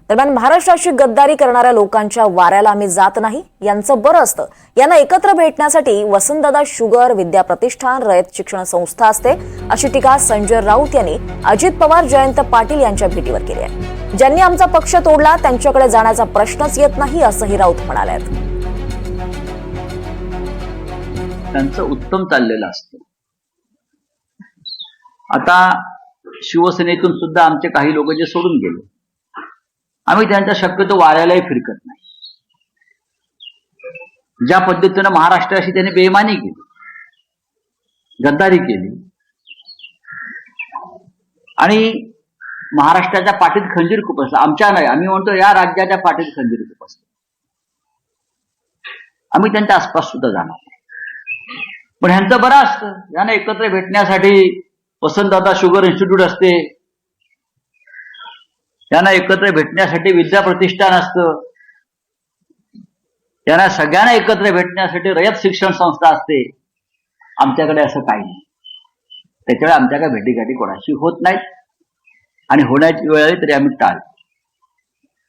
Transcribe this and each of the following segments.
दरम्यान महाराष्ट्राची गद्दारी करणाऱ्या लोकांच्या वाऱ्याला आम्ही जात नाही, यांचं बरं असतं. यांना एकत्र भेटण्यासाठी वसंतदादा शुगर, विद्या प्रतिष्ठान, रयत शिक्षण संस्था असते, अशी टीका संजय राऊत यांनी अजित पवार, जयंत पाटील यांच्या भेटीवर केली आहे. ज्यांनी आमचा पक्ष तोडला त्यांच्याकडे जाण्याचा प्रश्नच येत नाही, असंही राऊत म्हणाले. त्यांचं उत्तम चाललेलं असतं. आता शिवसेनेतून सुद्धा आमचे काही लोक जे सोडून गेले, आम्ही त्यांच्या शक्यतो वाऱ्यालाही फिरकत नाही. ज्या पद्धतीनं महाराष्ट्राशी त्यांनी बेईमानी केली, गद्दारी केली आणि महाराष्ट्राच्या पाठीत खंजीर खुपसला, आमच्या नाही, आम्ही म्हणतो या राज्याच्या पाठीत खंजीर खुपसला, आम्ही त्यांच्या आसपास सुद्धा जाणार नाही. पण ह्यांचं बरं असतं, यांना एकत्र भेटण्यासाठी वसंतदादा शुगर इन्स्टिट्यूट असते, यांना एकत्र भेटण्यासाठी विद्या प्रतिष्ठान असतं, यांना सगळ्यांना एकत्र भेटण्यासाठी रयत शिक्षण संस्था असते. आमच्याकडे असं काही नाही. त्याच्यामुळे आमच्या काय भेटीगाठी कोणाशी होत नाहीत आणि होण्याची वेळ आली तरी आम्ही टाळतो.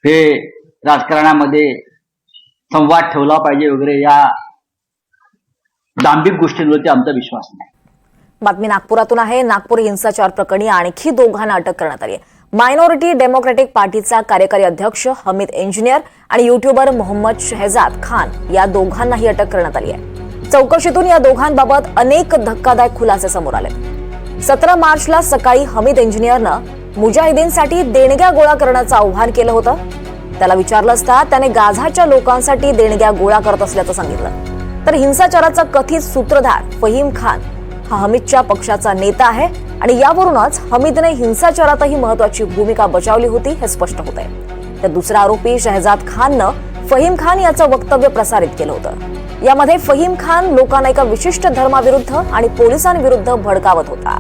हे राजकारणामध्ये संवाद ठेवला पाहिजे वगैरे या दांभिक गोष्टींवरती आमचा विश्वास नाही. बातमी नागपुरातून आहे. नागपूर हिंसाचार प्रकरणी आणखी दोघांना अटक करण्यात आली आहे. मायनॉरिटी डेमोक्रॅटिक पार्टीचा कार्यकारी अध्यक्ष हमीद इंजिनियर आणि युट्यूबर मोहम्मद शहजाद खान या दोघांनाही अटक करण्यात आली आहे. चौकशीतून या दोघांबाबत अनेक धक्कादायक खुलासे समोर आले. 17 मार्चला सकाळी हमीद इंजिनियरनं मुजाहिदीनसाठी देणग्या गोळा करण्याचं आवाहन केलं होतं. त्याला विचारलं असता त्याने गाझाच्या लोकांसाठी देणग्या गोळा करत असल्याचं सांगितलं. तर हिंसाचाराचा कथित सूत्रधार फहीम खान हा हमीदच्या पक्षाचा नेता आहे आणि यावरूनच हमीदने हिंसाचारातही महत्वाची भूमिका बजावली होती हे स्पष्ट होत आहे. तर दुसरा आरोपी शहजाद खाननं फहीम खान याचं वक्तव्य प्रसारित केलं होतं. यामध्ये फहीम खान लोकांना एका विशिष्ट धर्माविरुद्ध आणि पोलिसांविरुद्ध भडकावत होता.